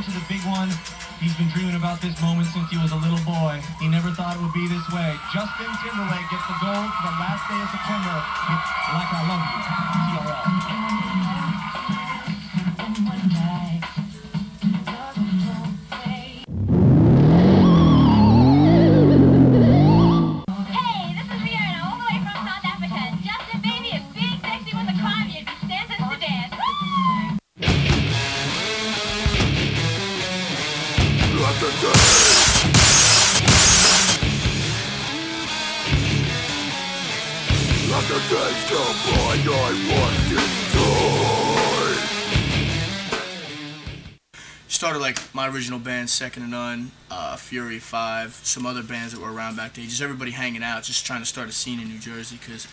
to the big one. He's been dreaming about this moment since he was a little boy. He never thought it would be this way. Justin Timberlake gets the gold for the last day of September with Like I Love You, TRL. Started like my original band, Second to None, Fury 5, some other bands that were around back then. Just everybody hanging out, just trying to start a scene in New Jersey. Because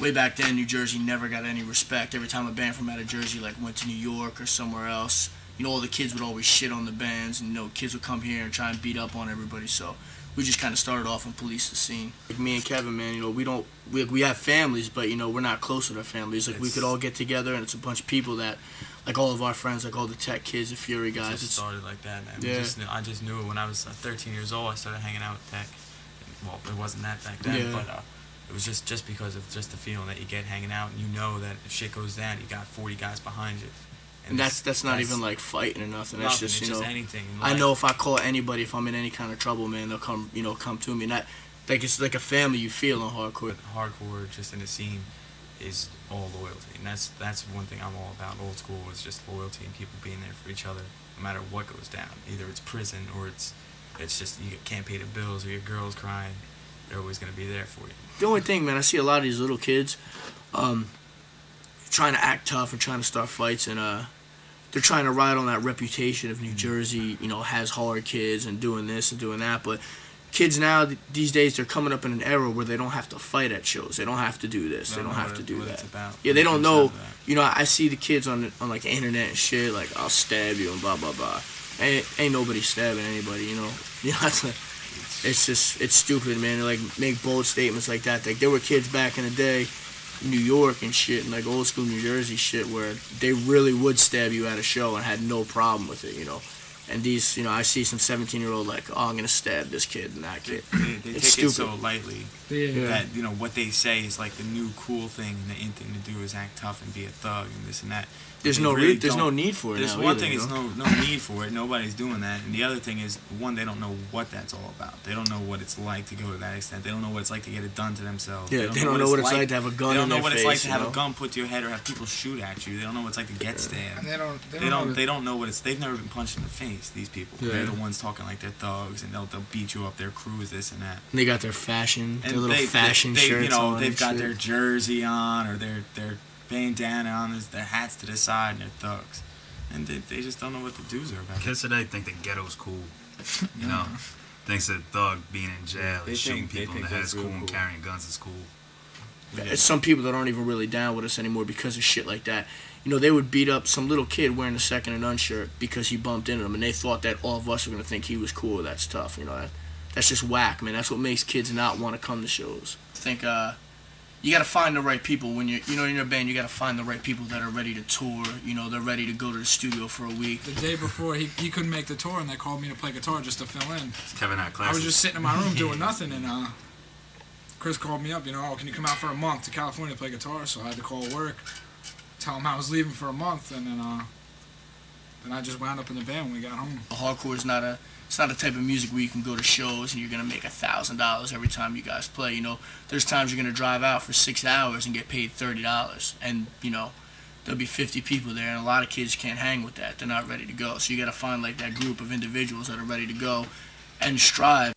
way back then, New Jersey never got any respect. Every time a band from out of Jersey like went to New York or somewhere else, you know, all the kids would always shit on the bands, and you know, kids would come here and try and beat up on everybody. So we just kind of started off and policed the scene. Like me and Kevin, man, you know, we have families, but you know, we're not close with our families. Like we could all get together, and it's a bunch of people that, like all of our friends, like all the tech kids, the Fury guys. It started like that, man. Yeah. I just knew it when I was 13 years old. I started hanging out with tech. Well, it wasn't that back then, but it was just because of just the feeling that you get hanging out, and you know that if shit goes down, you got 40 guys behind you. And that's not even like fighting or nothing. That's just, you know, anything. I know if I call anybody, if I'm in any kind of trouble, man, they'll come, you know, come to me. And that, like, it's like a family you feel on hardcore. But hardcore, just in the scene, is all loyalty, and that's one thing I'm all about. Old school is just loyalty and people being there for each other, no matter what goes down. Either it's prison or it's just you can't pay the bills or your girl's crying. They're always gonna be there for you. The only thing, man, I see a lot of these little kids, trying to act tough and trying to start fights, and they're trying to ride on that reputation of New Jersey, you know, has hard kids and doing this and doing that. But kids now, these days, they're coming up in an era where they don't have to fight at shows. They don't have to do this. They don't have to do that. Yeah, they don't know. You know, I see the kids on like the internet and shit, like, I'll stab you and blah, blah, blah. Ain't nobody stabbing anybody, you know. You know, it's just, it's stupid, man. They, like, make bold statements like that. Like, there were kids back in the day, New York and shit, and like old school New Jersey shit, where they really would stab you at a show and had no problem with it, you know. And these, you know, I see some 17-year-old like, oh, I'm gonna stab this kid and that kid. They take stupid. It so lightly that, you know, what they say is like the new cool thing, and the in thing to do is act tough and be a thug and this and that. There's no need for it. There's now one either, thing you is know? no need for it. Nobody's doing that. And the other thing is, one, they don't know what that's all about. They don't know what it's like to go to that extent. They don't know what it's like to get it done to themselves. Yeah, they don't know what it's like to have a gun in their face. They don't know what it's like to have a gun put to your head or have people shoot at you. They don't know what it's like to get stabbed. And they don't know what it's. They've never been punched in the face. These people. Yeah. They're the ones talking like they're thugs, and they'll beat you up. Their crew is this and that. And they got their fashion, their little fashion shirts, you know, on. They've got their jersey on or their bandana on, their hats to the side, and they're thugs. And they just don't know what the dudes are about. Kids today think the ghetto's cool. You know, thinks that thug being in jail and shooting people in the head is cool and carrying guns is cool. It's some people that aren't even really down with us anymore because of shit like that. You know, they would beat up some little kid wearing a Second to None shirt because he bumped into them, and they thought that all of us were going to think he was cool. That's tough, you know. That's just whack, man. That's what makes kids not want to come to shows. I think you got to find the right people. When you're, you know, in your band, you got to find the right people that are ready to tour. You know, they're ready to go to the studio for a week. The day before, he couldn't make the tour, and they called me to play guitar just to fill in. Kevin had classes. I was just sitting in my room doing nothing, and Chris called me up, you know, oh, can you come out for a month to California to play guitar? So I had to call work, tell him I was leaving for a month, and then I just wound up in the band when we got home. Hardcore is not a type of music where you can go to shows and you're gonna make $1,000 every time you guys play. You know, there's times you're gonna drive out for 6 hours and get paid $30, and you know, there'll be 50 people there, and a lot of kids can't hang with that. They're not ready to go. So you gotta find like that group of individuals that are ready to go and strive.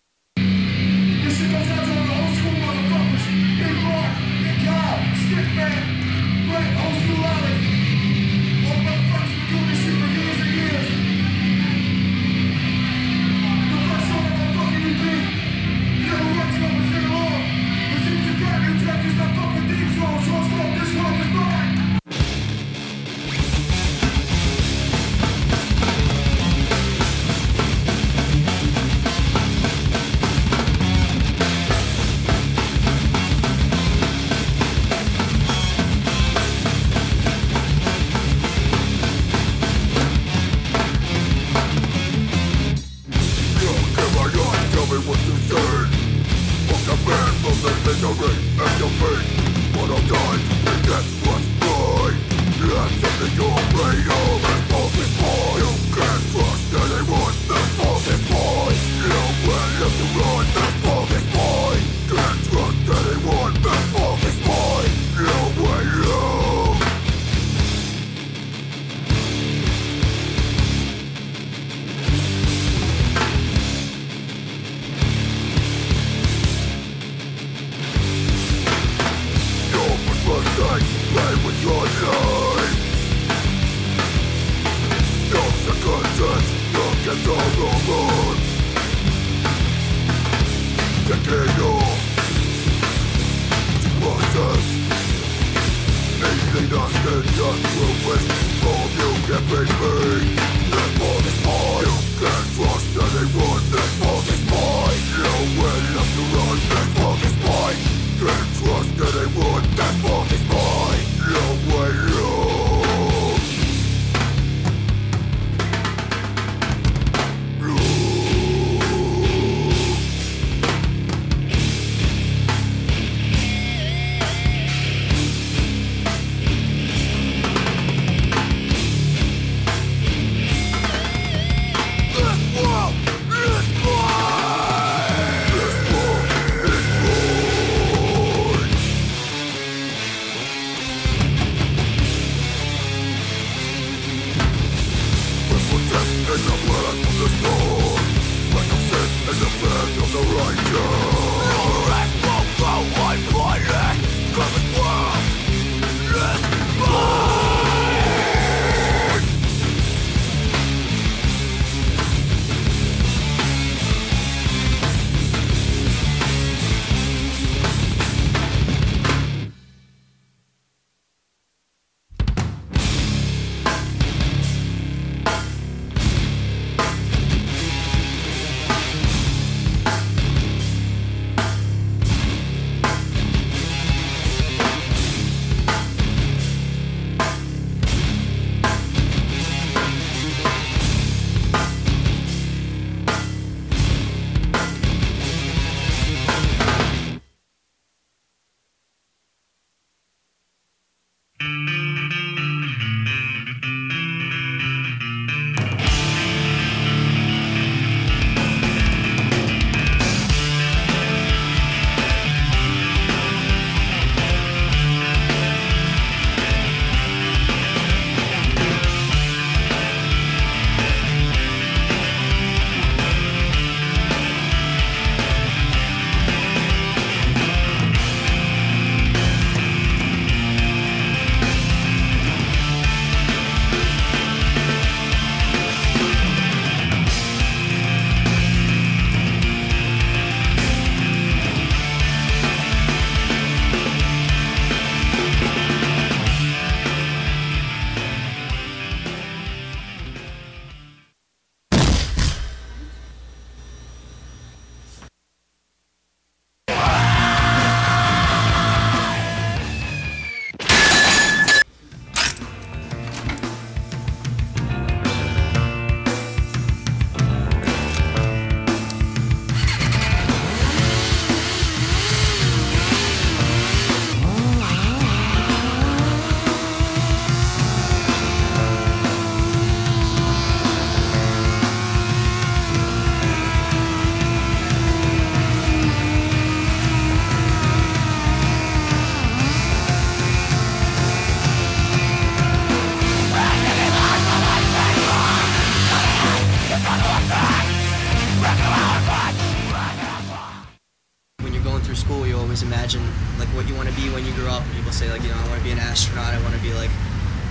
imagine like what you want to be when you grow up. And people say like, you know, I want to be an astronaut, I want to be like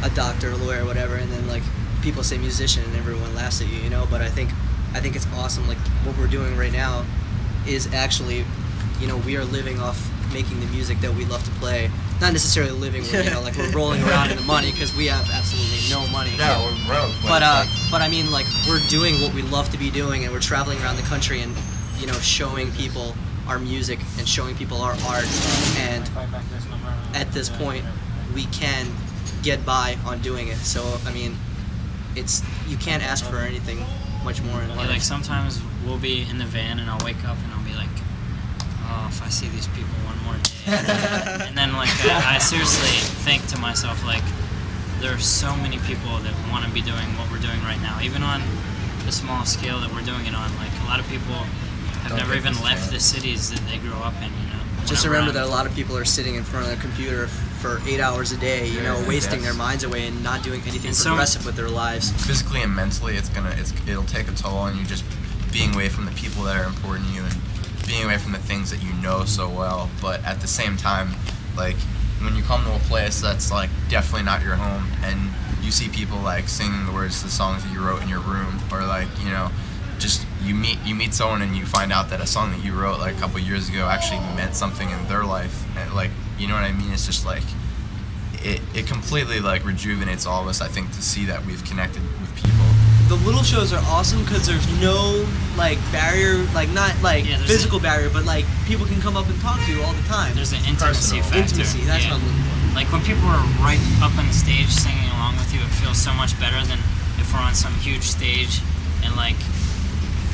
a doctor, a lawyer, whatever. And then like people say musician, and everyone laughs at you, you know. But I think it's awesome. Like what we're doing right now is actually, you know, we are living off making the music that we love to play. Not necessarily living with, you know, like we're rolling around in the money, because we have absolutely no money. Yeah, we're broke. But I mean, like, we're doing what we love to be doing, and we're traveling around the country and, you know, showing people our music and showing people our art. And at this point, we can get by on doing it. So, I mean, you can't ask for anything much more in life. Yeah, like sometimes we'll be in the van and I'll wake up and I'll be like, oh, if I see these people one more day. And then like I seriously think to myself, like, there are so many people that want to be doing what we're doing right now, even on the small scale that we're doing it on. Like, a lot of people have never even left the cities that they grew up in, you know. Just remember that a lot of people are sitting in front of their computer for 8 hours a day, you know, wasting their minds away and not doing anything progressive with their lives. Physically and mentally, it'll take a toll on you, just being away from the people that are important to you and being away from the things that you know so well. But at the same time, like, when you come to a place that's like definitely not your home and you see people like singing the words to the songs that you wrote in your room, or like, you know, just you meet someone and you find out that a song that you wrote like a couple years ago actually meant something in their life, and like, you know what I mean? It's just like it completely like rejuvenates all of us, I think, to see that we've connected with people. The little shows are awesome because there's no like barrier, like not like physical barrier, but like people can come up and talk to you all the time. There's an intimacy factor. Intimacy, that's what I'm looking for. Like when people are right up on the stage singing along with you, it feels so much better than if we're on some huge stage and like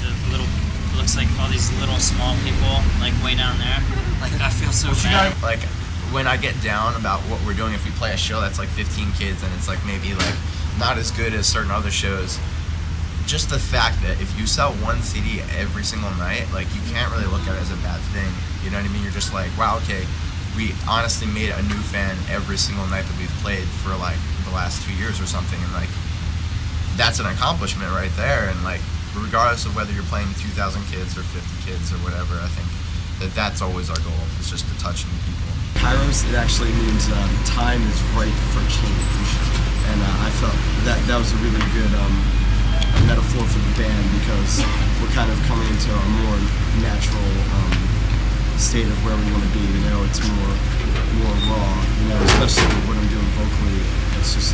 the little, it looks like all these little small people like way down there. Like I feel so bad. Like when I get down about what we're doing, if we play a show that's like 15 kids and it's like maybe like not as good as certain other shows, just the fact that if you sell one CD every single night, like you can't really look at it as a bad thing. You know what I mean? You're just like, wow, okay, we honestly made a new fan every single night that we've played for like the last 2 years or something, and like that's an accomplishment right there. And like regardless of whether you're playing 2,000 kids or 50 kids or whatever, I think that's always our goal. It's just to touch new people. Kairos, it actually means time is ripe for change, and I felt that was a really good metaphor for the band, because we're kind of coming into a more natural state of where we want to be. You know, it's more raw. You know, especially what I'm doing vocally. It's just,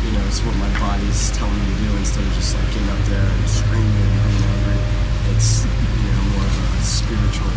you know, it's what my body's telling me to do instead of just like getting up there and screaming and being angry. It's, you know, more of a spiritual.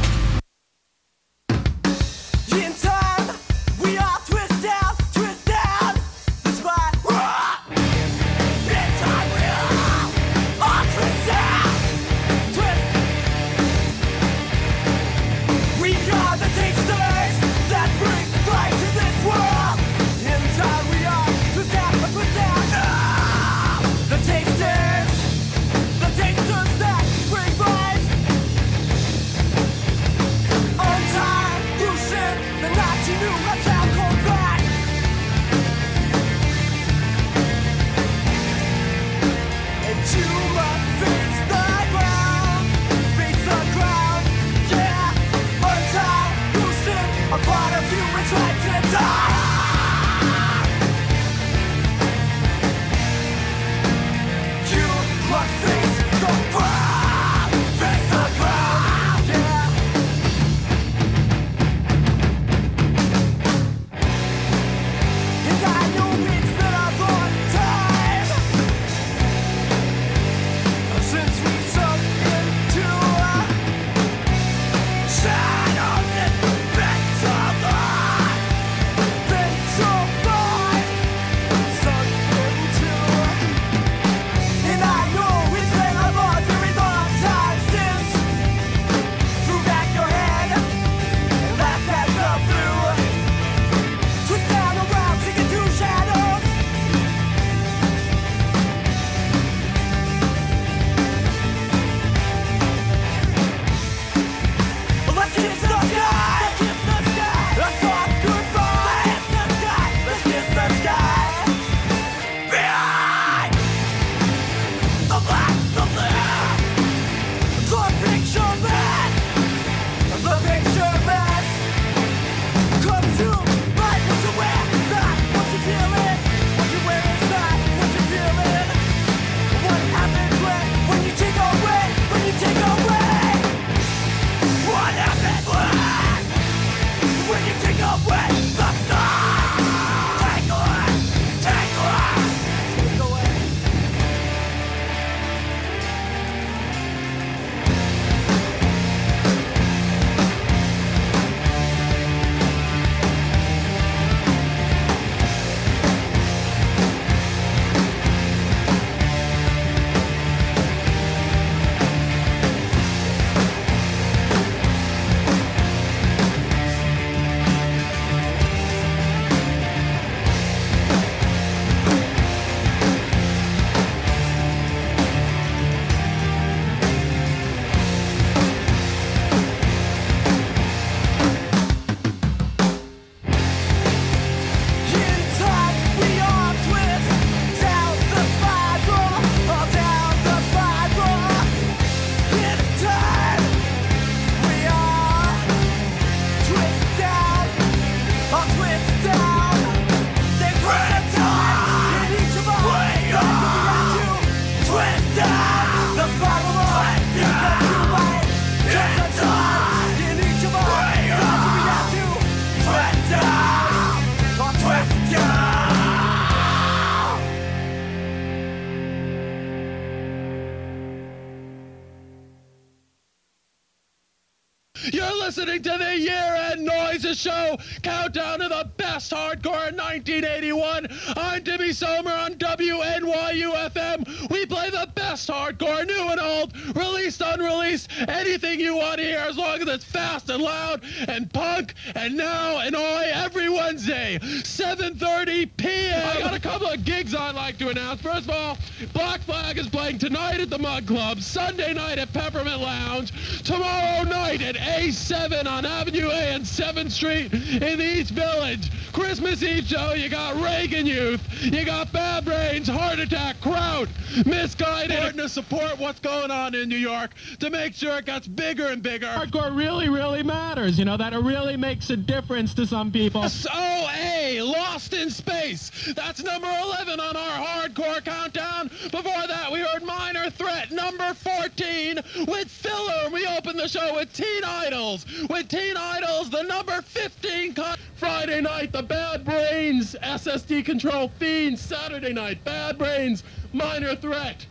listening to the Year-End Noises Show, countdown to the best hardcore in 1981. I'm Timmy Somer on WNYU-FM. We play the best hardcore, new and old, released, unreleased, anything you want to hear as long as it's fast and loud and punk and now and oi every Wednesday, 7:30 p.m. I got a couple of gigs I'd like to announce. First of all, Black Flag is playing tonight at the Mug Club, Sunday night at Peppermint Lounge, tomorrow night at A7 on Avenue A and 7th Street in the East Village. Christmas Eve show, you got Reagan Youth, you got Bad Brains, Heart Attack, Kraut, Misguided. Important to support what's going on in New York to make sure it gets bigger and bigger. Hardcore really, really matters, you know, that it really makes a difference to some people. SOA, Lost in Space. That's number 11 on our hardcore countdown. Before that, we heard Minor Threat, number 14, with Filler. We opened the show with Teen Idols. With Teen Idols, the number 15 cut. Friday night, the Bad Brains, SSD Control Fiends. Saturday night, Bad Brains, Minor Threat,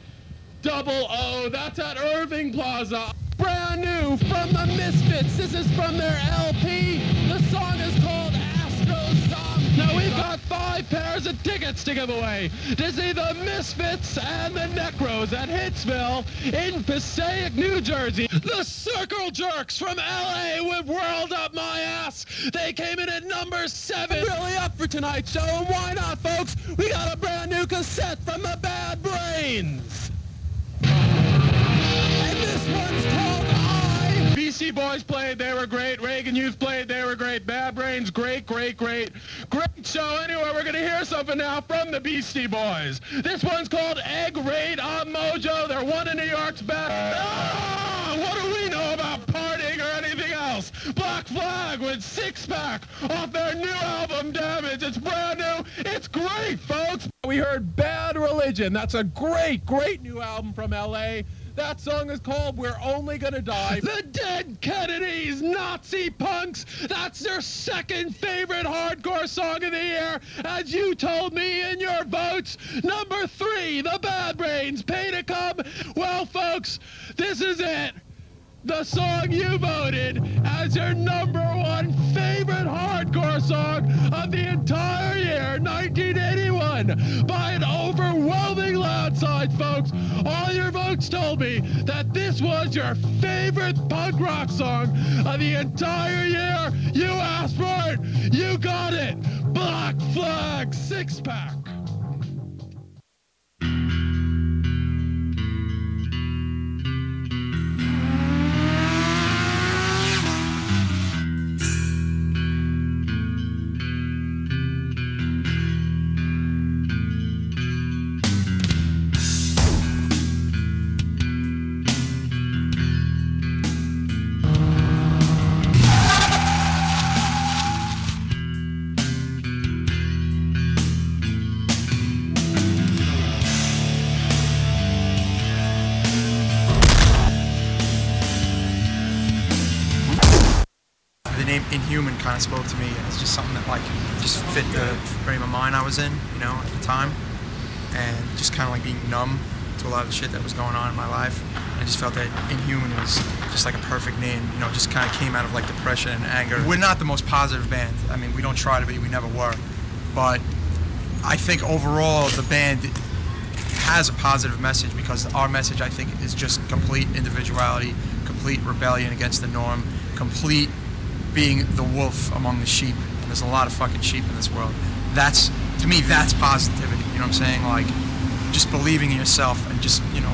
Double O. That's at Irving Plaza. Brand new from the Misfits. This is from their LP. The song is called Astro Song. Now we've got 5 pairs of tickets to give away to see the Misfits and the Necros at Hitsville in Passaic, New Jersey. The Circle Jerks from LA with Whirled Up My Ass. They came in at number 7. Really up for tonight's show, and why not, folks? We got a brand new cassette from the Bad Brains. And this one's called I. BC Boys played, they were great. Reagan Youth played, they were great. Bad Brains, great, great, great. Great show. Anyway, we're going to hear something now from the Beastie Boys. This one's called Egg Raid on Mojo. They're one of New York's best. What do we know about partying or anything else? Black Flag with Six Pack off their new album, Damage. It's brand new. It's great, folks. We heard Bad Religion. That's a great, great new album from L.A. That song is called We're Only Gonna Die. The Dead Kennedys, Nazi Punks. That's their second favorite hardcore song of the year, as you told me in your votes. Number 3, the Bad Brains, Pay to Come. Well, folks, this is it. The song you voted as your number 1 favorite hardcore song of the entire year, 1981, by an overwhelming landslide, folks. All your votes told me that this was your favorite punk rock song of the entire year. You asked for it. You got it. Black Flag, Six Pack. Inhuman kind of spoke to me as just something that like just fit the frame of mind I was in, you know, at the time, and just kind of like being numb to a lot of the shit that was going on in my life. I just felt that Inhuman was just like a perfect name, you know, just kind of came out of like depression and anger. We're not the most positive band. I mean, we don't try to be, we never were, but I think overall the band has a positive message, because our message, I think, is just complete individuality, complete rebellion against the norm, complete being the wolf among the sheep. And there's a lot of fucking sheep in this world. That's, to me, that's positivity. You know what I'm saying? Like, just believing in yourself and just, you know,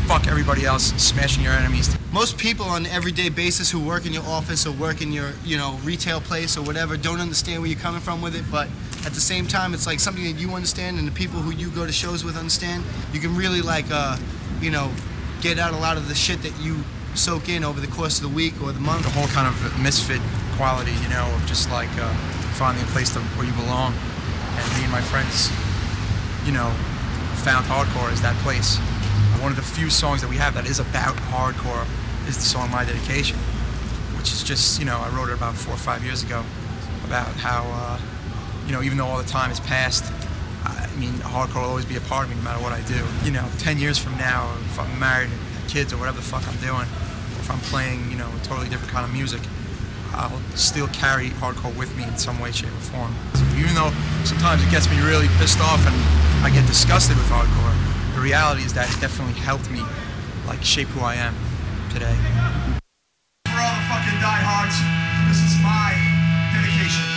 fuck everybody else, smashing your enemies. Most people on an everyday basis who work in your office or work in your, you know, retail place or whatever don't understand where you're coming from with it, but at the same time, it's like something that you understand and the people who you go to shows with understand. You can really, like, you know, get out a lot of the shit that you soak in over the course of the week or the month. The whole kind of misfit quality, you know, of just like finding a place where you belong. And me and my friends, you know, found hardcore as that place. One of the few songs that we have that is about hardcore is the song My Dedication, which is just, you know, I wrote it about 4 or 5 years ago about how, you know, even though all the time has passed, I mean, hardcore will always be a part of me no matter what I do. You know, 10 years from now, if I'm married and have kids or whatever the fuck I'm doing, if I'm playing, you know, a totally different kind of music, I'll still carry hardcore with me in some way, shape, or form. So even though sometimes it gets me really pissed off and I get disgusted with hardcore, the reality is that it's definitely helped me like shape who I am today. For all the fucking diehards, this is my dedication.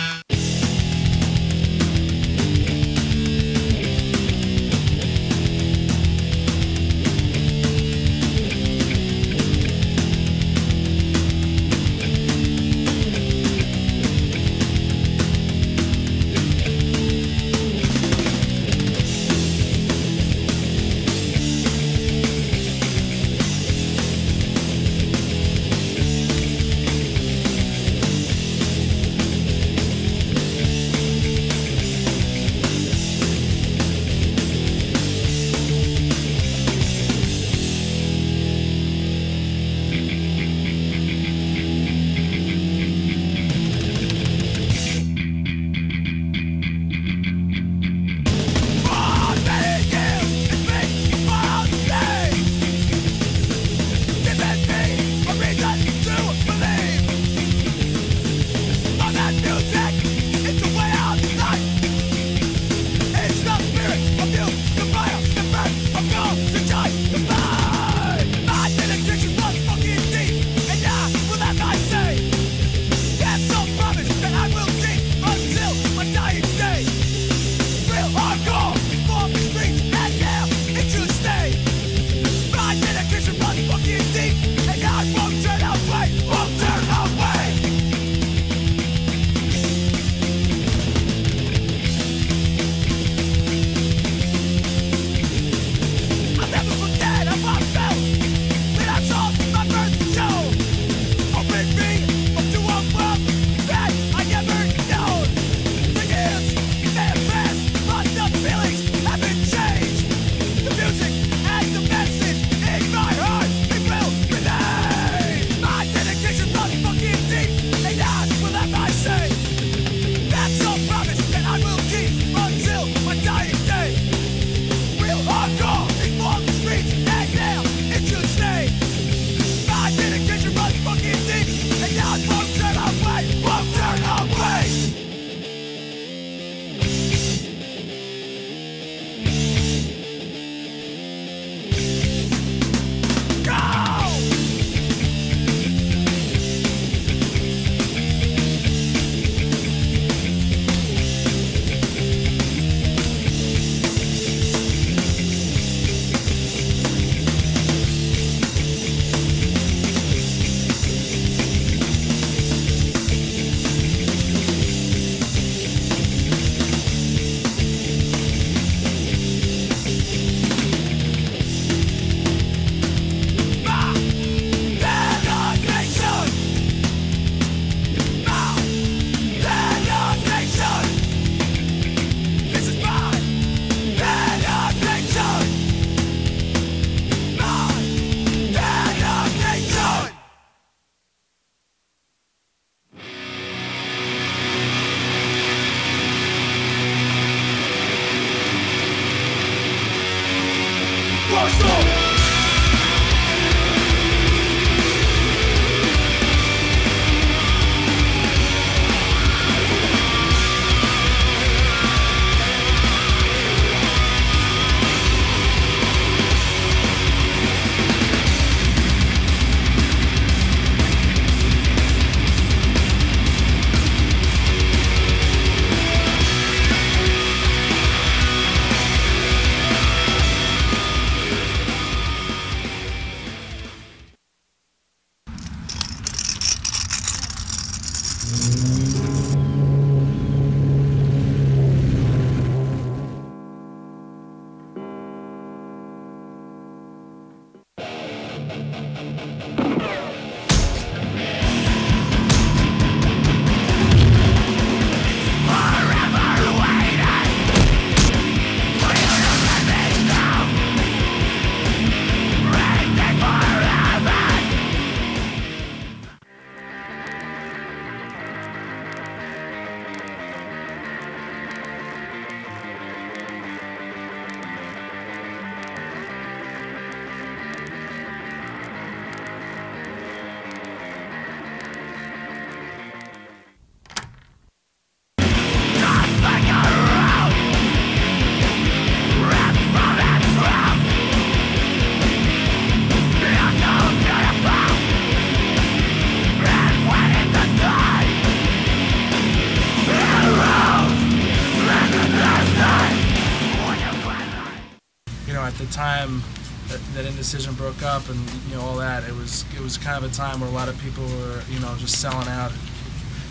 know, at the time that Indecision broke up and, you know, all that, it was kind of a time where a lot of people were, you know, just selling out,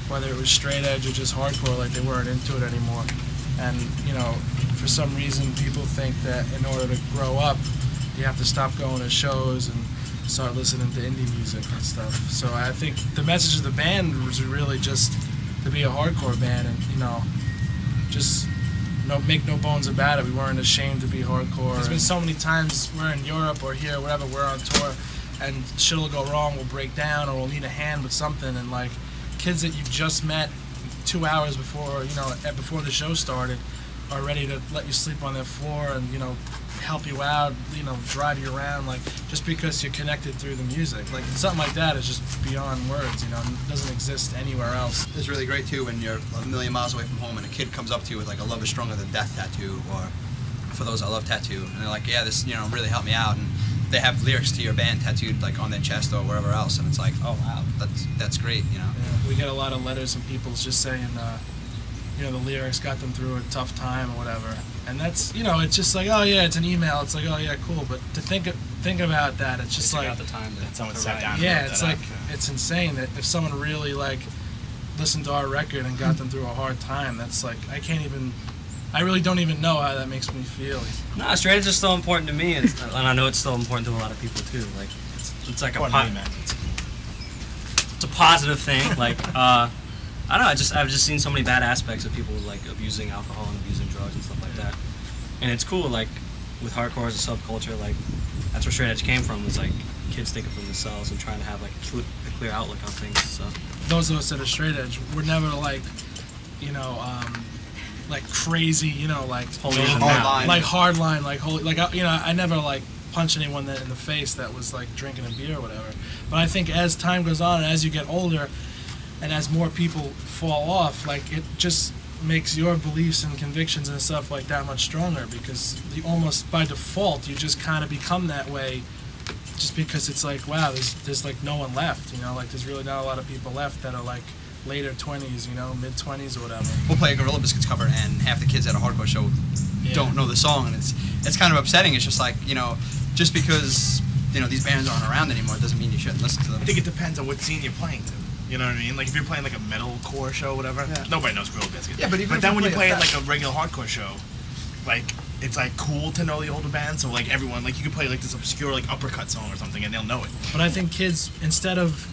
whether it was straight edge or just hardcore, like they weren't into it anymore. And, you know, for some reason people think that in order to grow up, you have to stop going to shows and start listening to indie music and stuff. So I think the message of the band was really just to be a hardcore band and, you know, just make no bones about it. We weren't ashamed to be hardcore. There's been so many times we're in Europe or here, wherever, we're on tour, and shit will go wrong, we'll break down, or we'll need a hand with something, and like kids that you just met 2 hours before, you know, before the show started, are ready to let you sleep on their floor and, you know, help you out, you know, drive you around, like, just because you're connected through the music. Like, something like that is just beyond words, you know, it doesn't exist anywhere else. It's really great, too, when you're a million miles away from home and a kid comes up to you with, like, a Love is Stronger Than Death tattoo, or For Those I Love tattoo, and they're like, yeah, this, you know, really helped me out, and they have lyrics to your band tattooed, like, on their chest or wherever else, and it's like, oh, wow, that's great, you know. Yeah, we get a lot of letters from people just saying, you know, the lyrics got them through a tough time or whatever. And that's, you know, it's just like, oh yeah, it's an email. It's like, oh yeah, cool. But to think about that, it's just like, the time that someone sat down. Yeah, it's like, it's insane that if someone really like listened to our record and got them through a hard time, that's like, I really don't even know how that makes me feel. No, straight edge is still important to me, and I know it's still important to a lot of people too. Like, it's like it's a positive thing. Like, I don't know. I've just seen so many bad aspects of people like abusing alcohol and abusing drugs and stuff like that. And it's cool, like with hardcore as a subculture, like that's where straight edge came from. Was like kids thinking for themselves and trying to have like a clear outlook on things. So those of us that are straight edge, we're never like, you know, like crazy, you know, like hardline, like holy, like you know, I never like punch anyone that in the face that was like drinking a beer or whatever. But I think as time goes on and as you get older, and as more people fall off, like it just makes your beliefs and convictions and stuff like that much stronger, because you almost by default you just kind of become that way, just because it's like, wow, there's like no one left, you know, like there's really not a lot of people left that are like later 20s, you know, mid 20s or whatever. We'll play a Guerilla Biscuits cover and half the kids at a hardcore show don't know the song, and it's kind of upsetting. It's just like, you know, just because, you know, these bands aren't around anymore doesn't mean you shouldn't listen to them. I think it depends on what scene you're playing to. You know what I mean? Like if you're playing like a metalcore show or whatever, nobody knows Guerilla Biscuits. Yeah, but then when you play like a regular hardcore show, like it's like cool to know the older band. So like everyone, like you could play like this obscure like uppercut song or something, and they'll know it. But I think kids, instead of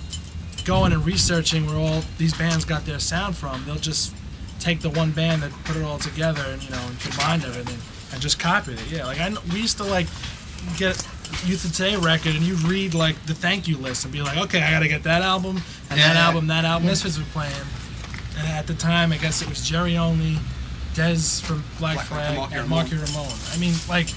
going and researching where all these bands got their sound from, they'll just take the one band that put it all together and, you know, and combined everything and just copied it. Yeah, like we used to like get Youth of Today record and you read like the thank you list and be like, okay, I gotta get that album and that album. Misfits were playing, and at the time I guess it was Jerry Only, Dez from Black Flag, and Marky Ramone. I mean, like,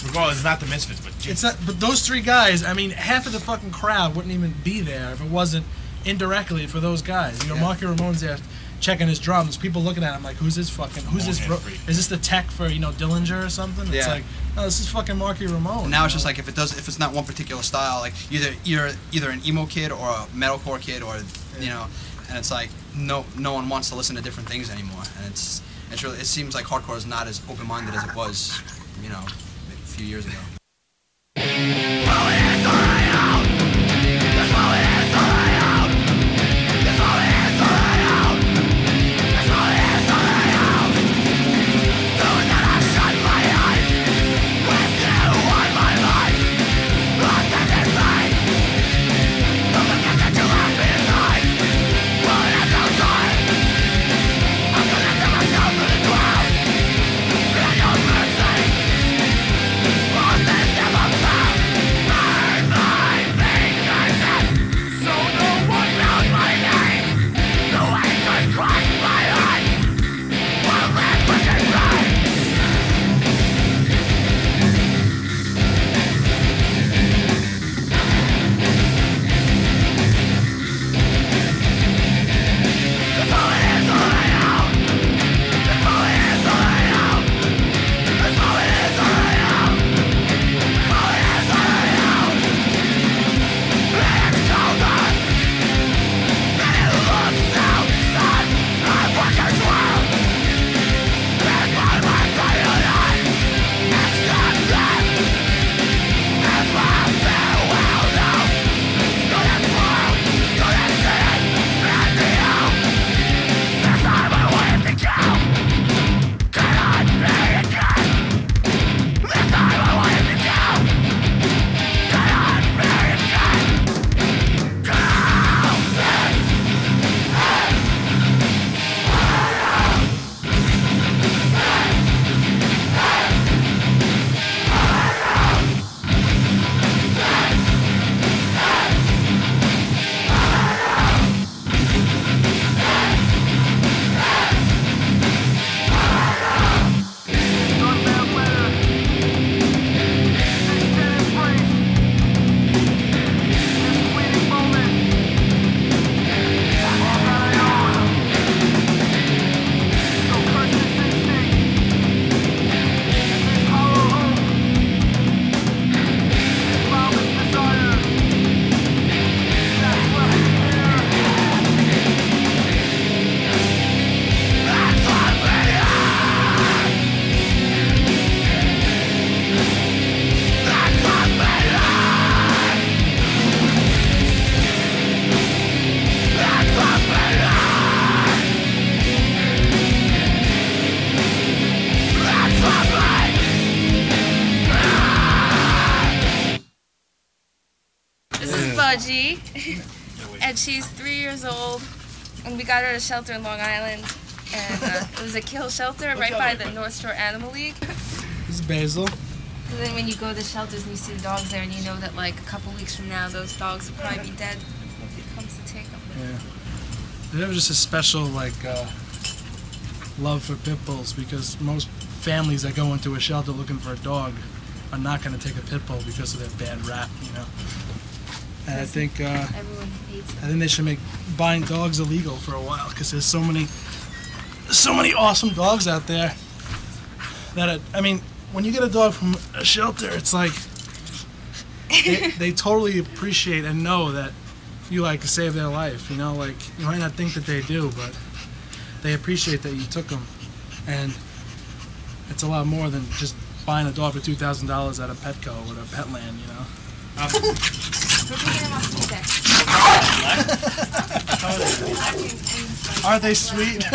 regardless, it's not the Misfits, but geez. It's not. But those three guys, I mean, half of the fucking crowd wouldn't even be there if it wasn't indirectly for those guys. You know, Marky Ramone's there checking his drums, people looking at him like, who's this? Is this the tech for, you know, Dillinger or something? It's like, no, this is fucking Marky Ramone. Now it's just like if it's not one particular style, like you're either an emo kid or a metalcore kid, or you know, and it's like no one wants to listen to different things anymore, and it's really, it seems like hardcore is not as open-minded as it was, you know, a few years ago. Lost Audrey, and she's 3 years old, and we got her at a shelter in Long Island, and it was a kill shelter right by the North Shore Animal League. This is Basil. And then when you go to the shelters and you see the dogs there, and you know that like a couple weeks from now, those dogs will probably be dead. Nobody comes to take them. Yeah. There was just a special love for pit bulls, because most families that go into a shelter looking for a dog are not going to take a pit bull because of their bad rap, you know. And I think everyone hates it. I think they should make buying dogs illegal for a while, because there's so many awesome dogs out there that I mean, when you get a dog from a shelter, it's like they totally appreciate and know that you like to save their life, you know. Like, you might not think that they do, but they appreciate that you took them, and it's a lot more than just buying a dog for $2,000 at a Petco or a Petland, you know. We're picking him up Tuesday. Are they sweet?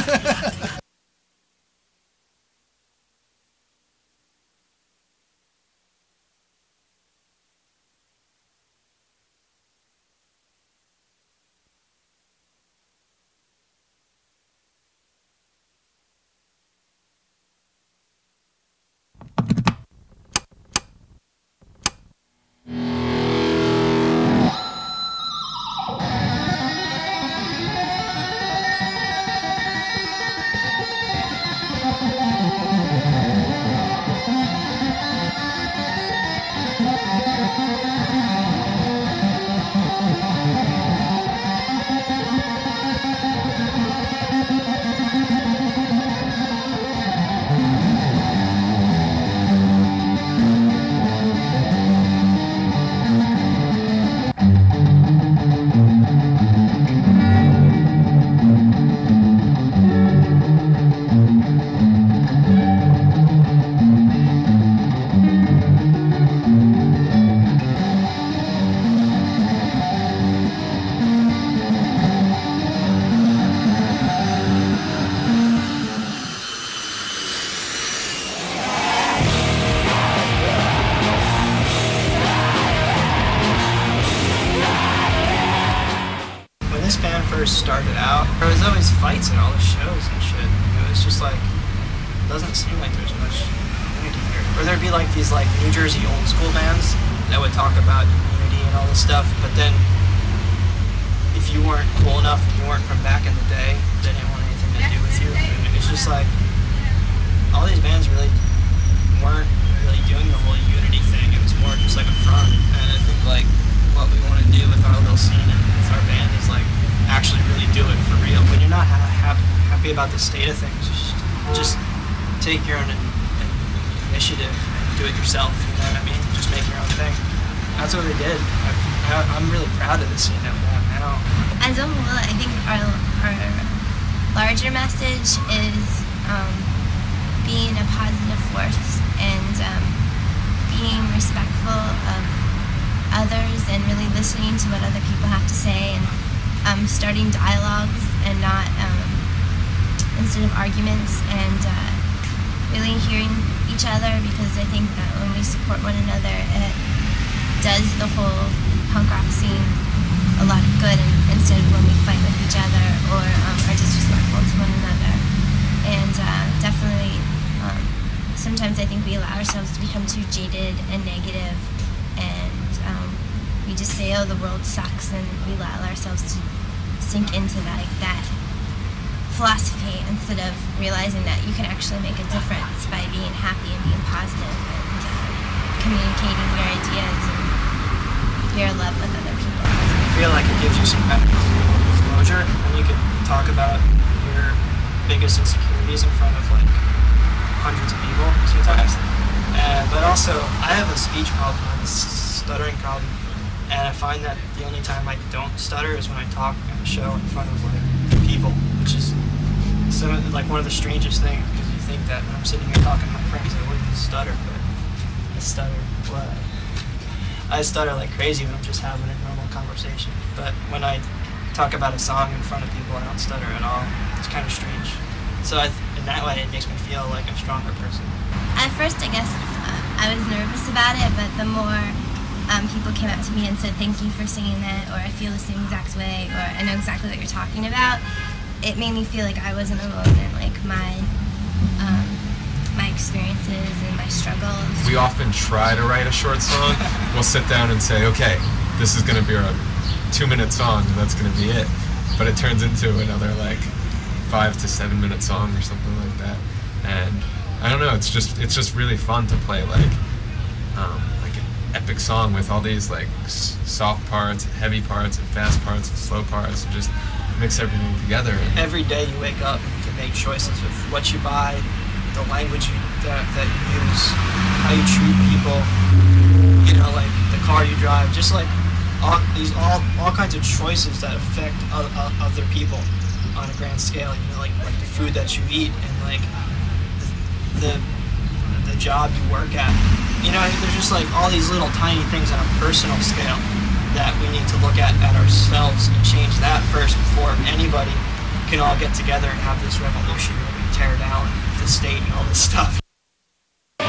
Started out, there was always fights at all the shows and shit. It was just like, it doesn't seem like there's much unity here. Or there'd be like these like New Jersey old school bands that would talk about unity and all this stuff, but then if you weren't cool enough, if you weren't from back in the day, they didn't want anything to do with you. And it's just like, all these bands really weren't really doing the whole unity thing. It was more just like a front. And I think like what we want to do with our little scene and with our band is like actually really do it for real. When you're not happy about the state of things, just take your own initiative and do it yourself, you know what I mean? Just make your own thing. That's what they did. I'm really proud of the scene that we have now. As a whole, I think our larger message is being a positive force and being respectful of others and really listening to what other people have to say, and starting dialogues and not instead of arguments, and really hearing each other, because I think that when we support one another, it does the whole punk rock scene a lot of good, and instead of when we fight with each other or are disrespectful to one another. And definitely sometimes I think we allow ourselves to become too jaded and negative, and we just say, oh, the world sucks, and we allow ourselves to sink into that philosophy instead of realizing that you can actually make a difference by being happy and being positive and communicating your ideas and your love with other people. I feel like it gives you some kind of closure when you can talk about your biggest insecurities in front of like hundreds of people sometimes. But also, I have a speech problem, I have a stuttering problem. And I find that the only time I don't stutter is when I talk at a show in front of like people, which is like one of the strangest things, because you think that when I'm sitting here talking to my friends, I wouldn't stutter, but I stutter. I stutter like crazy when I'm just having a normal conversation. But when I talk about a song in front of people, I don't stutter at all. It's kind of strange. So in that way, it makes me feel like a stronger person. At first, I guess I was nervous about it, but the more people came up to me and said, "Thank you for singing that," or "I feel the same exact way," or "I know exactly what you're talking about," it made me feel like I wasn't alone in like my experiences and my struggles. We often try to write a short song. We'll sit down and say, okay, this is going to be our 2-minute song, and that's going to be it. But it turns into another like 5 to 7 minute song or something like that. And I don't know, it's just really fun to play like an epic song with all these like soft parts, and heavy parts, and fast parts, and slow parts, and just mix everything together. Every day you wake up to make choices with what you buy, the language that you use, how you treat people, you know, like the car you drive, just like all kinds of choices that affect other people on a grand scale. You know, like the food that you eat and like the job you work at. You know, there's just like all these little tiny things on a personal scale that we need to look at ourselves and change that first before anybody can all get together and have this revolution where we tear down the state and all this stuff. But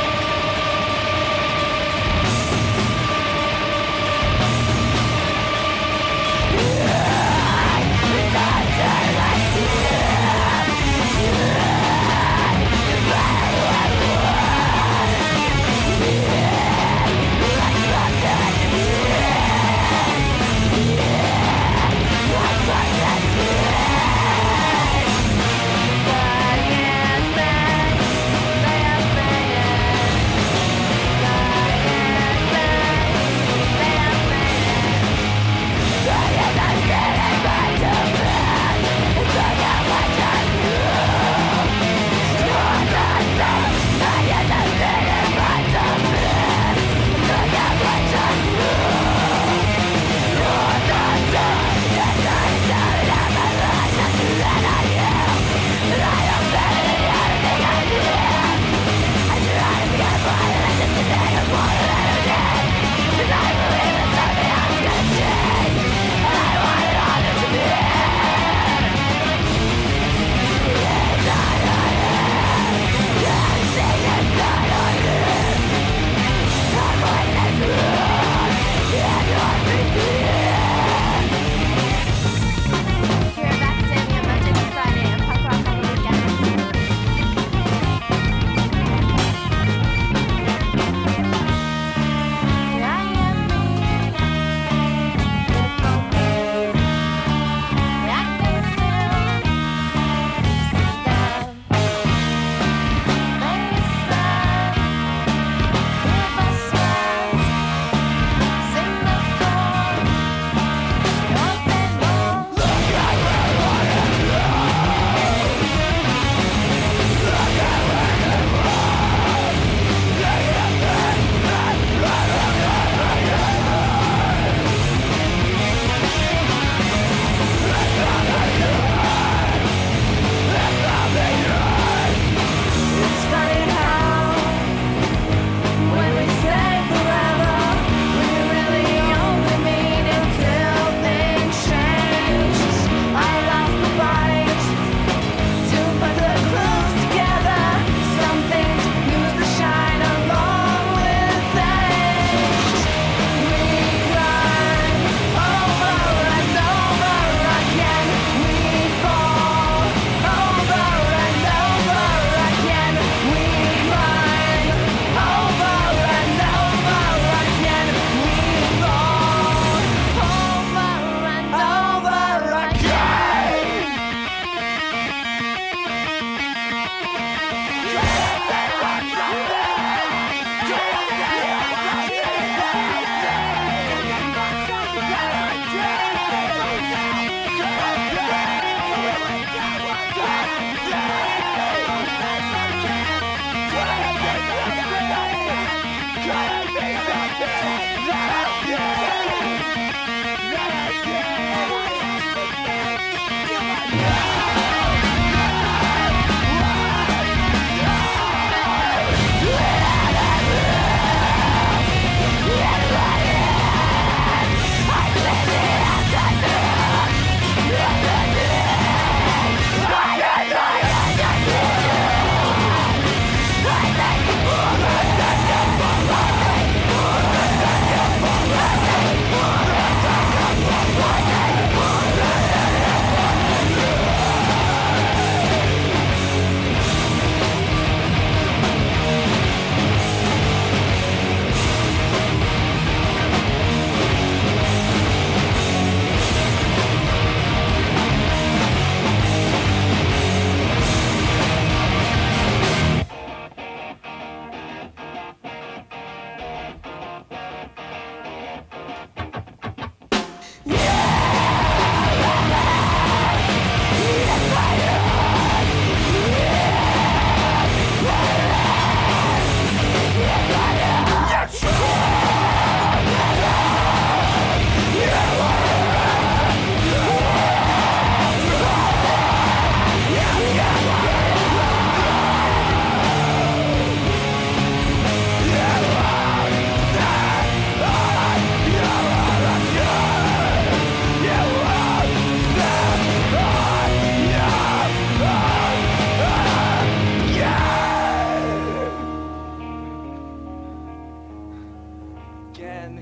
again.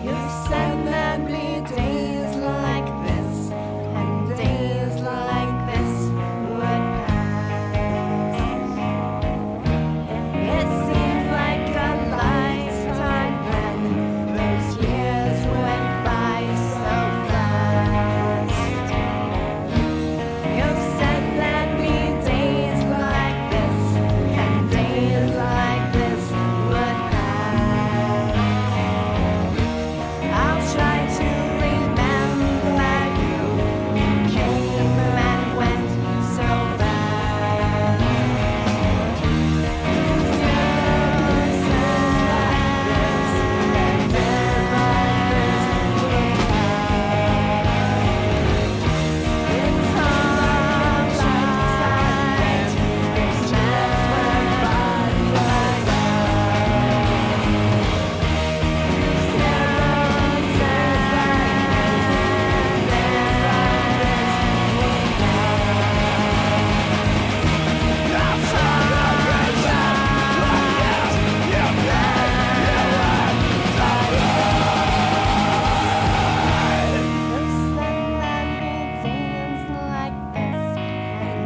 You said there'd be days like this, and days like this would pass. It seems like a lifetime then, those years went by so fast. You said there'd be days like this, and days like this would pass. I'll try to remember you. You came and went so fast.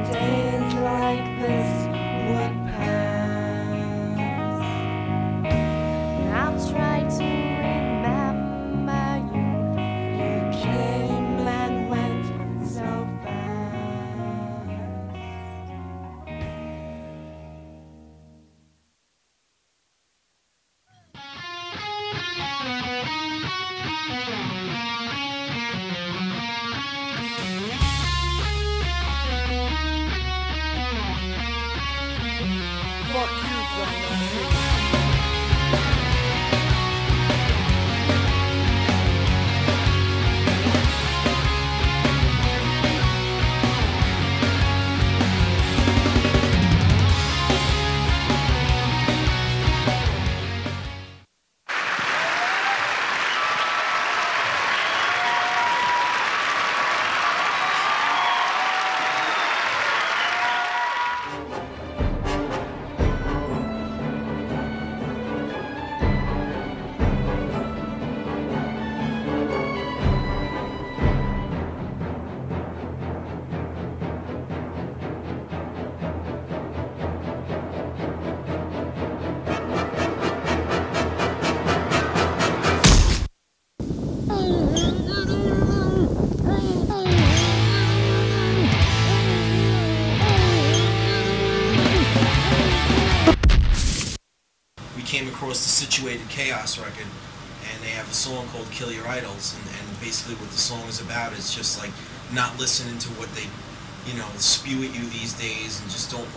Days like this would pass. I'll try to remember you. You came and went so fast. Fuck you, Brandon. We came across the Situated Chaos record, and they have a song called Kill Your Idols, and basically what the song is about is just like not listening to what they, spew at you these days, and just don't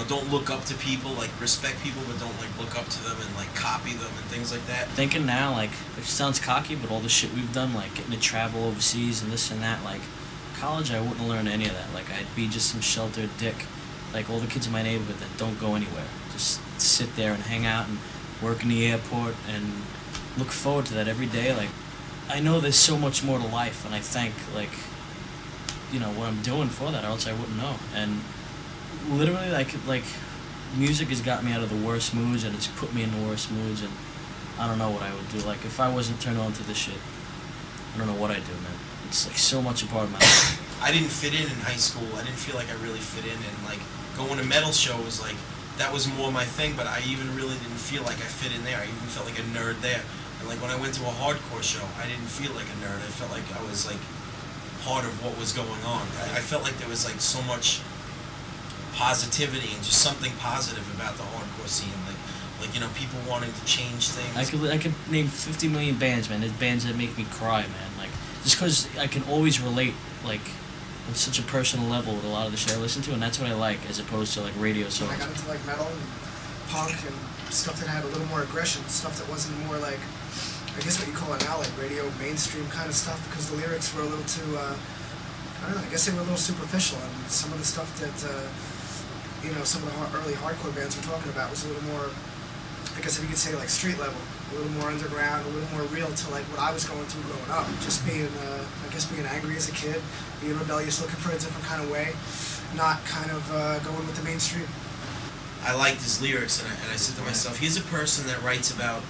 don't look up to people, like respect people, but don't like look up to them and like copy them and things like that. Thinking now, like, it sounds cocky, but all the shit we've done, like getting to travel overseas and this and that, like, college I wouldn't learn any of that. Like, I'd be just some sheltered dick, like all the kids in my neighborhood that don't go anywhere. Just sit there and hang out and work in the airport and look forward to that every day. Like, I know there's so much more to life, and I thank, like, what I'm doing for that, or else I wouldn't know. And literally, like music has got me out of the worst moods, and it's put me in the worst moods, and I don't know what I would do. Like, if I wasn't turned on to this shit, I don't know what I'd do, man. It's like so much a part of my life. I didn't fit in high school. I didn't feel like I really fit in, and like going to metal show was like, that was more my thing, but I even really didn't feel like I fit in there. I even felt like a nerd there. And like when I went to a hardcore show, I didn't feel like a nerd. I felt like I was like part of what was going on. I felt like there was like so much positivity and just something positive about the hardcore scene. Like people wanting to change things. I could name 50 million bands, man. There's bands that make me cry, man. Like, just because I can always relate, like, on such a personal level with a lot of the shit I listen to, and that's what I like, as opposed to like radio songs. I got into like metal and punk and stuff that had a little more aggression, stuff that wasn't more like, I guess what you call it now, like radio mainstream kind of stuff, because the lyrics were a little too, I don't know, I guess they were a little superficial, and some of the stuff that, some of the early hardcore bands were talking about was a little more I guess if you could say like street level, a little more underground, a little more real to like what I was going through growing up. Just being, I guess being angry as a kid, being rebellious, looking for a different kind of way, not kind of going with the mainstream. I liked his lyrics, and I said to myself, he's a person that writes about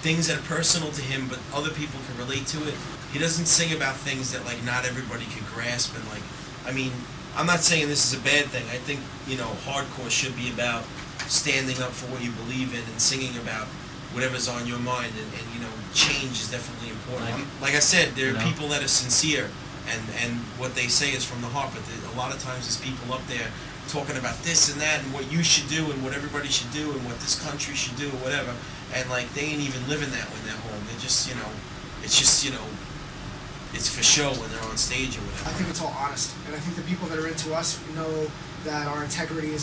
things that are personal to him, but other people can relate to it. He doesn't sing about things that like not everybody can grasp, and like, I mean, I'm not saying this is a bad thing. I think, you know, hardcore should be about standing up for what you believe in and singing about whatever's on your mind, and you know, change is definitely important. Like I said, there are people that are sincere, and what they say is from the heart, but a lot of times there's people up there talking about this and that and what you should do and what everybody should do and what this country should do or whatever, and like they ain't even living that when they're home. They're just, you know, it's just, you know, it's for show when they're on stage or whatever. I think it's all honest, and I think the people that are into us know that our integrity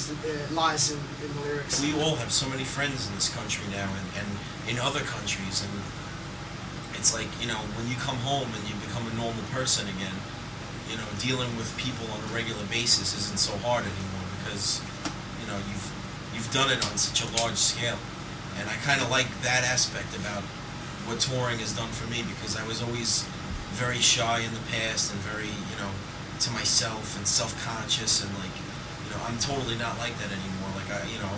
lies in the lyrics. We all have so many friends in this country now, and in other countries, and it's like, you know, when you come home and you become a normal person again, you know, dealing with people on a regular basis isn't so hard anymore, because, you know, you've done it on such a large scale. And I kind of like that aspect about what touring has done for me, because I was always very shy in the past and very, you know, to myself and self-conscious, and like, you know, I'm totally not like that anymore. Like, you know,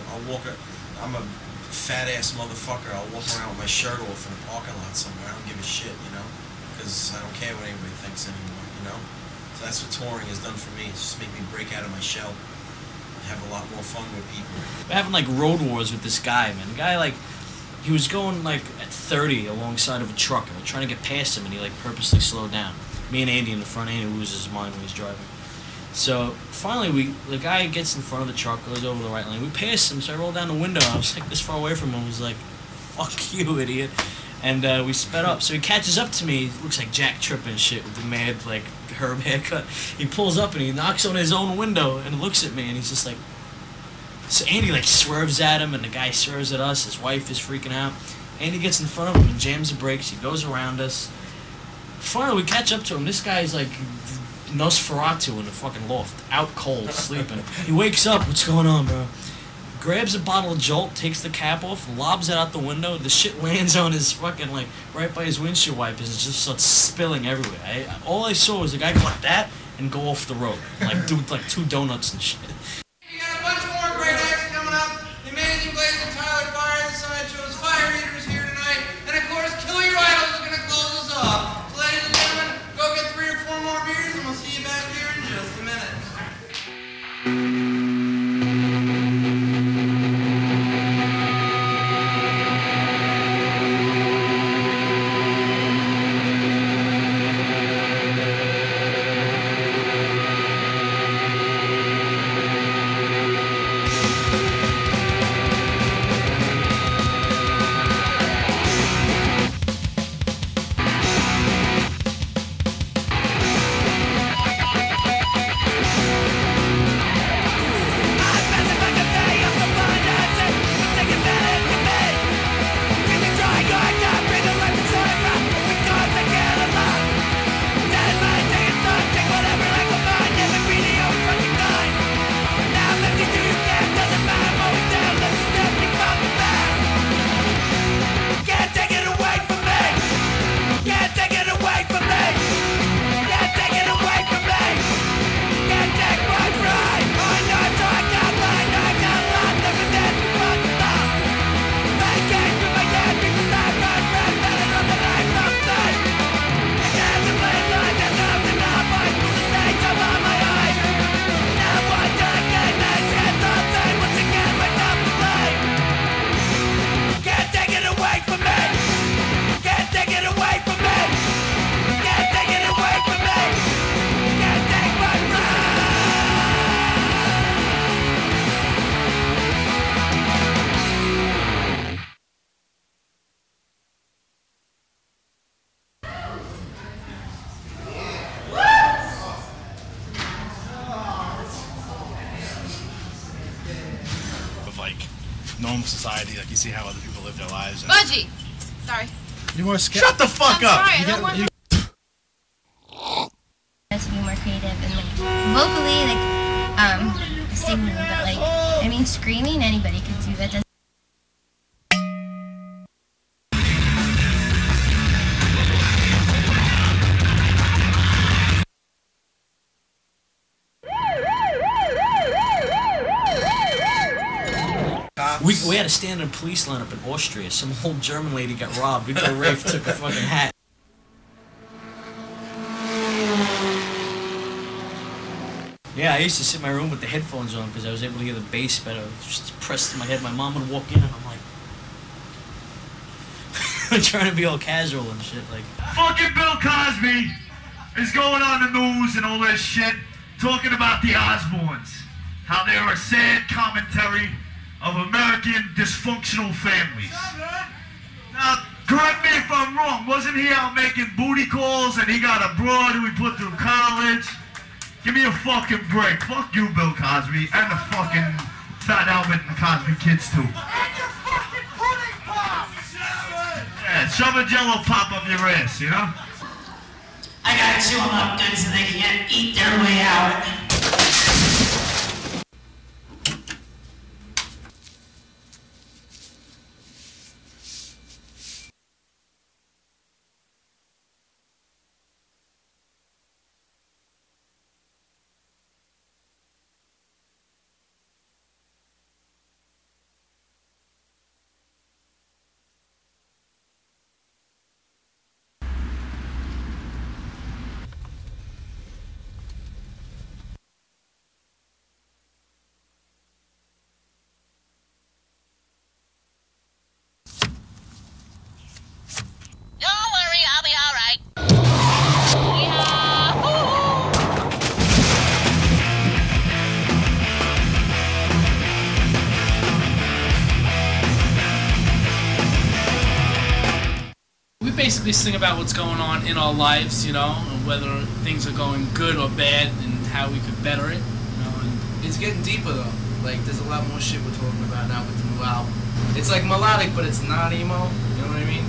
I'm a fat-ass motherfucker. I'll walk around with my shirt off in a parking lot somewhere. I don't give a shit, you know, because I don't care what anybody thinks anymore, you know. So that's what touring has done for me. It's just made me break out of my shell, have a lot more fun with people. We're having like road wars with this guy, man. The guy, like, he was going like at 30 alongside of a truck, and we're trying to get past him, and he like purposely slowed down. Me and Andy in the front, Andy loses his mind when he's driving. So finally, the guy gets in front of the truck, goes over the right lane. We passed him, so I rolled down the window. I was like this far away from him. I was like, "Fuck you, idiot!" And we sped up. So he catches up to me. He looks like Jack Tripp and shit with the mad like Herb haircut. He pulls up and he knocks on his own window and looks at me, and he's just like. So Andy like swerves at him, and the guy swerves at us. His wife is freaking out. Andy gets in front of him and jams the brakes. He goes around us. Finally, we catch up to him. This guy's like Nosferatu in the fucking loft, out cold, sleeping. He wakes up. What's going on, bro? Grabs a bottle of Jolt, takes the cap off, lobs it out the window. The shit lands on his fucking, like, right by his windshield wipers. It just starts spilling everywhere. All I saw was the guy go like that and go off the road, like do like 2 donuts and shit. We got a bunch more great acts coming up. The Amazing Blaze and Tyler Fire, the Sideshows, Fire Eaters here tonight, and of course, Kill Your Idols is gonna close us off. So, ladies and gentlemen, go get 3 or 4 more beers, and we'll see you back here in just a minute. normal society, like you see how other people live their lives. And Budgie! Sorry. You more scared. Shut the fuck up! Sorry, I don't want to be more creative and like vocally, like singing, but like I mean screaming, anybody could do that. We had to stand in a police lineup in Austria. Some old German lady got robbed. We go Rafe took a fucking hat. Yeah, I used to sit in my room with the headphones on because I was able to hear the bass better. Just pressed to my head. My mom would walk in and I'm like, I'm trying to be all casual and shit. Like, Fucking Bill Cosby is going on the news and all this shit, talking about the Osbournes, how they are a sad commentary of American dysfunctional families. Now, correct me if I'm wrong, wasn't he out making booty calls and he got a broad who he put through college? Give me a fucking break. Fuck you, Bill Cosby, and the fucking Fat Albert and the Cosby kids too. Yeah, shove a Jello pop up your ass, you know? I gotta chew them up good so they can't eat their way out. Basically sing about what's going on in our lives, you know, and whether things are going good or bad and how we could better it, you know. And it's getting deeper though. Like there's a lot more shit we're talking about now with the new album. It's like melodic, but it's not emo. You know what I mean?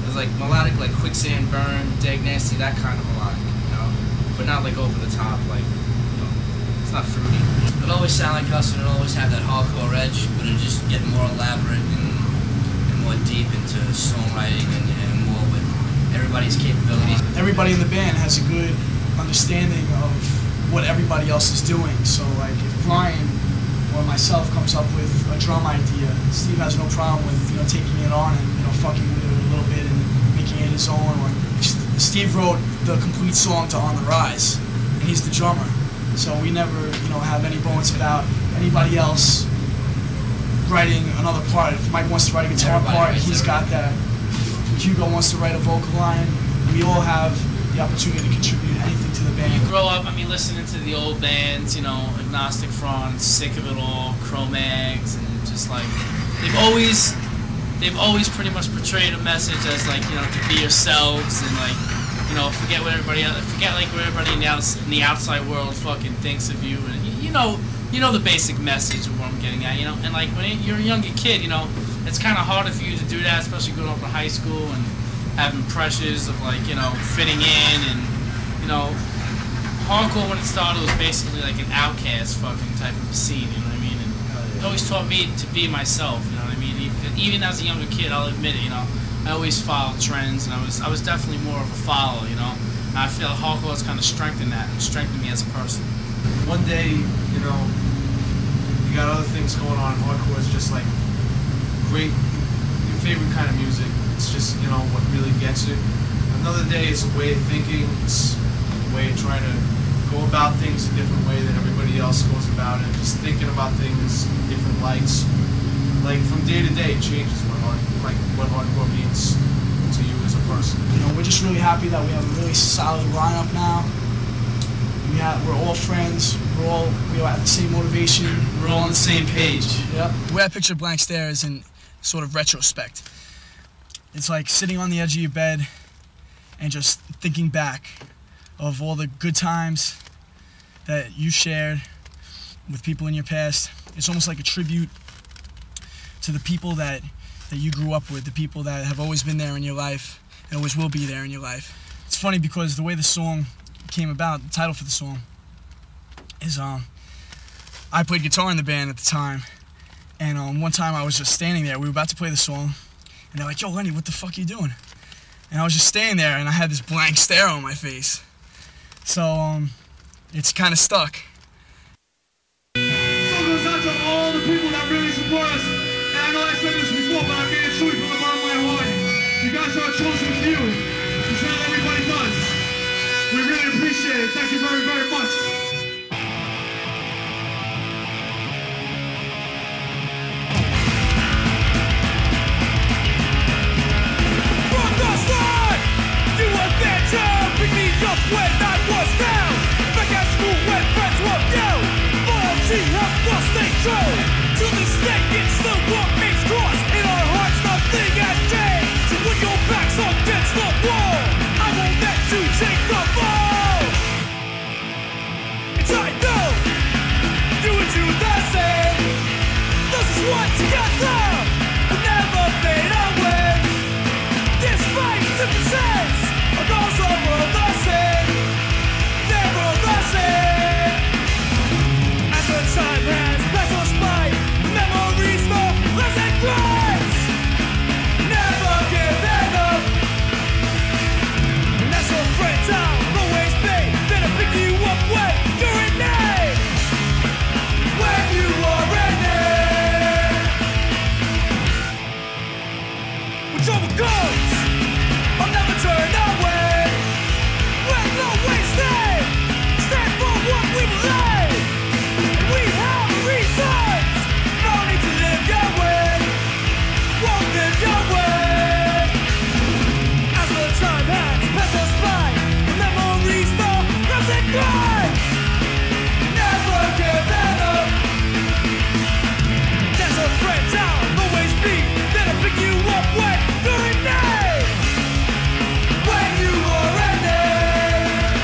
It's like melodic, like Quicksand, Burn, Dag Nasty, that kind of melodic, you know. But not like over the top, like, you know, it's not fruity. It'll always sound like us, and it'll always have that hardcore edge, but it'll just get more elaborate and more deep into songwriting and more with everybody's capabilities. Everybody in the band has a good understanding of what everybody else is doing. So like if Brian or myself comes up with a drum idea, Steve has no problem with, you know, taking it on and, you know, fucking with it a little bit and making it his own. Or Steve wrote the complete song to On the Rise, and he's the drummer. So we never, you know, have any bones about anybody else writing another part. If Mike wants to write a guitar part, he's got that. Hugo wants to write a vocal line. We all have the opportunity to contribute anything to the band. you grow up, I mean, listening to the old bands, you know, Agnostic Front, Sick of It All, Cro-Mags, and just like they've always pretty much portrayed a message as like, you know, to be yourselves and like, you know, forget what everybody in the outside world fucking thinks of you, and you know the basic message of what I'm getting at, you know. And like when you're a younger kid, you know, it's kind of harder for you to do that, especially going up to high school and having pressures of like, you know, fitting in, and you know, hardcore when it started was basically like an outcast fucking type of scene, you know what I mean? And it always taught me to be myself, you know what I mean? Even as a younger kid, I'll admit it, you know, I always followed trends, and I was definitely more of a follower, you know. And I feel hardcore has kind of strengthened that and strengthened me as a person. One day, you know, you got other things going on. Hardcore is just like great, your favorite kind of music. It's just, you know, what really gets you. Another day, it's a way of thinking. It's a way of trying to go about things a different way than everybody else goes about it. Just thinking about things in different lights. Like from day to day, it changes what hardcore means to you as a person. You know, we're just really happy that we have a really solid lineup now. We're all friends. We all have the same motivation. We're all on the same page. Yep. The way I picture Blank Stare is in sort of retrospect. It's like sitting on the edge of your bed and just thinking back of all the good times that you shared with people in your past. It's almost like a tribute to the people that you grew up with, the people that have always been there in your life and always will be there in your life. It's funny because the way the song came about, the title for the song, is I played guitar in the band at the time, and one time I was just standing there, we were about to play the song, and they're like, yo Lenny, what the fuck are you doing? And I was just standing there and I had this blank stare on my face. So it's kind of stuck. So goes out to all the people that really support us Thank you very, very much. From the start, you were there to pick me up when I was down. Back at school when friends were you. Loyalty helped us stay true. To this day, it's still what makes cross. In our hearts, nothing has changed. So when your back's against the wall, I won't let you take the fall. It's I know you and you the same. This is what together will never fade away. This fight differences are also the same. Never the same. As the time has passed us by, the memories for us and cries. Never give it up. And that's a friend I'll always be. Then I pick you up when you're in need. When you are in need. When trouble comes, I'll never turn away. We'll always stand for what we believe. We have reasons, no need to live your way. Won't live your way. As the time has passed us by, the memories for us and cry. Never give it up. There's a friend I'll always be. Then I'll pick you up when you're in need. When you are in need.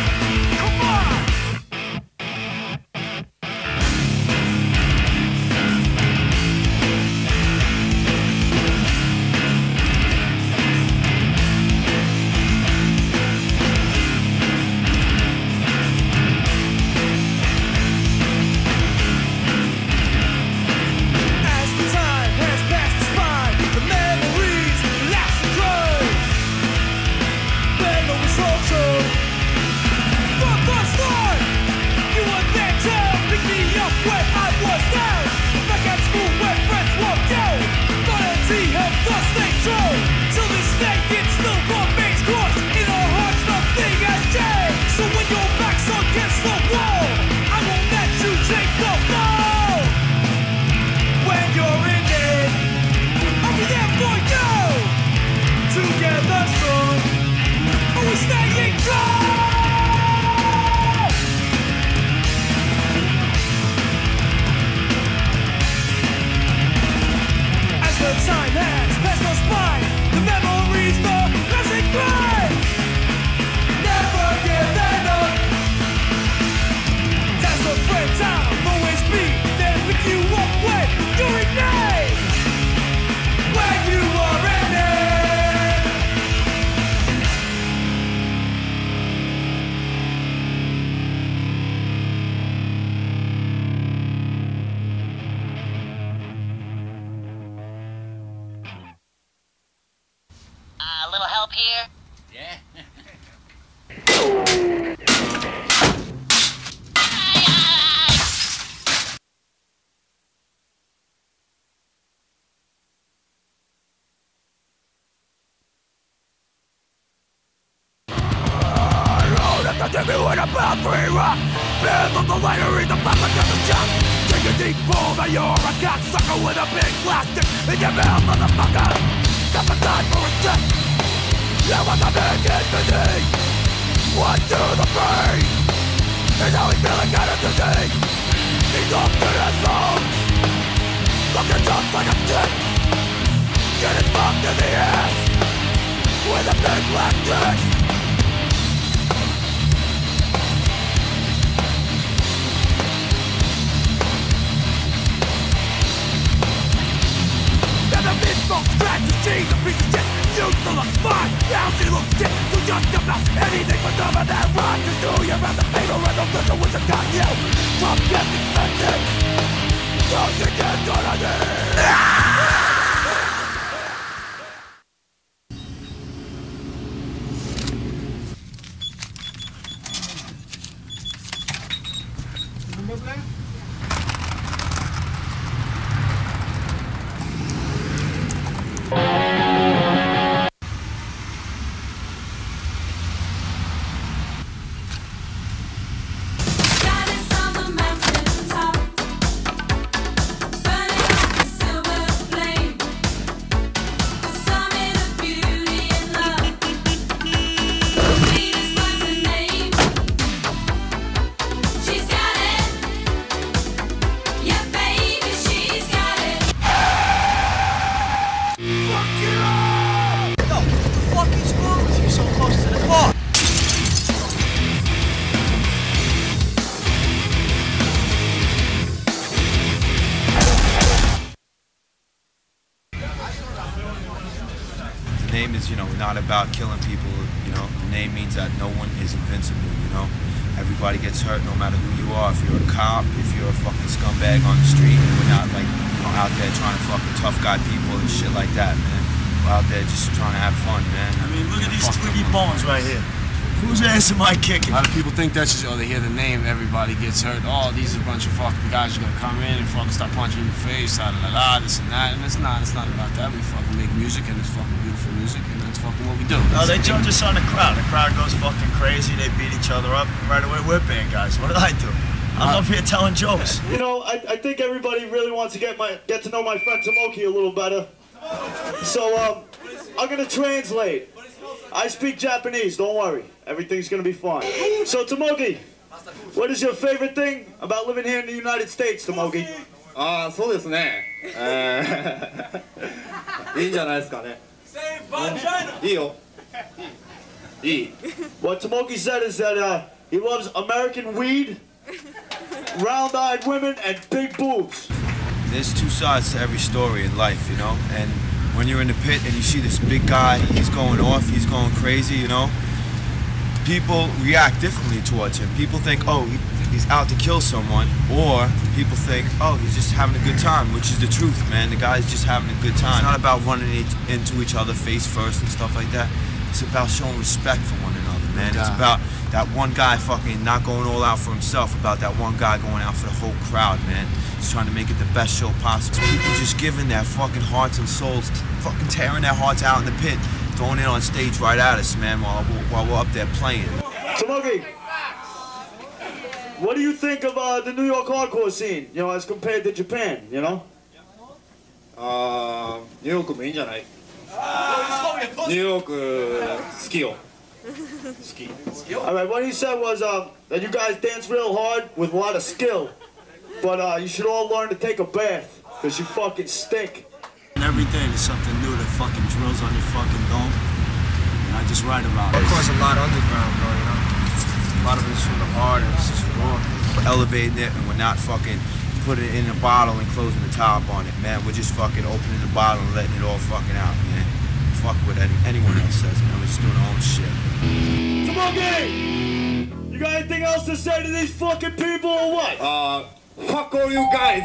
Come on. As the time has passed us by, the memories lapse and close. They always hold true. From the start, you were there to pick me up when I was down. Back at school when friends were you. Loyalty helped us stay true. Till this day, it's still what makes cross. In our hearts, nothing has changed. So when your back's against the wall, I won't let you take the fall. When you're in need, I'll be there for you. Together strong, always staying strong. As the time has passed us by, the memories for us and cry. Never give that up. That's the friends I'll always be. There with you up when you're in need. When you are in need. A little help here? Yeah. With a bad free rock, build on the lighter in the back of the shop. Take a deep pull that you're a cocksucker with a big plastic in your mouth, motherfucker. Got the time for a sip. You want the big infinity. One to the brain. And now he's feeling kind of dizzy. He's off to his phone. Looking just like a stick. Getting fucked in the ass with a big black dick. Smoke strategies, a piece of shit. Used to look fine, now she looks shit. So just about anything but some of that rock to do. You're at the paper and the pistol which has got you from getting expensive. So you can do anything. so close to the car? The name is, not about killing people, The name means that no one is invincible, Everybody gets hurt no matter who you are. If you're a cop, if you're a fucking scumbag on the street, we're not like, out there trying to fucking tough guy people and shit like that, man. We're out there just trying to have fun, man. I mean, look at these twiggy bones right here. Whose ass am I kicking? A lot of people think that's just, they hear the name, everybody gets hurt. Oh, these are a bunch of fucking guys who are gonna come in and fucking start punching you in the face, this and that. And it's not about that. We fucking make music and it's fucking beautiful music and that's fucking what we do. No, they judge us on the crowd. The crowd goes fucking crazy. They beat each other up. Right away, we're bad guys. What did I do? I'm up here telling jokes. I think everybody really wants to get to know my friend Tomoki a little better. So, I'm gonna translate. I speak Japanese, don't worry. Everything's gonna be fine. So, Tomoki, what is your favorite thing about living here in the United States, Tomoki? そうですね。いいんじゃないですかね。いいよ。いい。 What Tomoki said is that he loves American weed, round-eyed women, and big boobs. There's two sides to every story in life, And when you're in the pit and you see this big guy, he's going off, he's going crazy, People react differently towards him. People think, oh, he's out to kill someone, or people think, oh, he's just having a good time, which is the truth, man. The guy's just having a good time. It's not about running into each other face first and stuff like that. It's about showing respect for one another, man. It's about that one guy fucking not going all out for himself, about that one guy going out for the whole crowd, man. Just trying to make it the best show possible. People just giving their fucking hearts and souls, fucking tearing their hearts out in the pit, throwing it on stage right at us, man, while we're up there playing. Tomoki, what do you think of the New York hardcore scene, as compared to Japan, ニューヨークもいいんじゃない？ニューヨーク好きよ。Alright, what he said was that you guys dance real hard with a lot of skill, but you should all learn to take a bath, because you fucking stink. And every day there's something new that fucking drills on your fucking dome. And I just write about it. Of course, a lot underground, bro, A lot of it's from the heart and it's just raw. We're elevating it and we're not fucking putting it in a bottle and closing the top on it, man. We're just fucking opening the bottle and letting it all fucking out, man. Fuck what anyone else says, man. We're just doing our own shit. Tomoki! You got anything else to say to these fucking people or what? Fuck all you guys!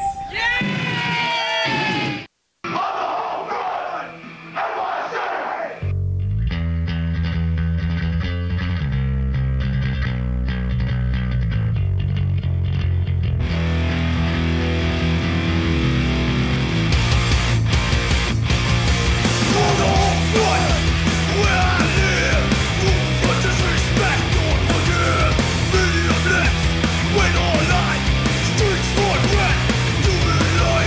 Wait all night, streets for red, do it live.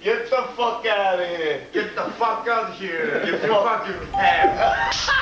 Get the fuck out of here. Get the fuck out of here. You fucking ham.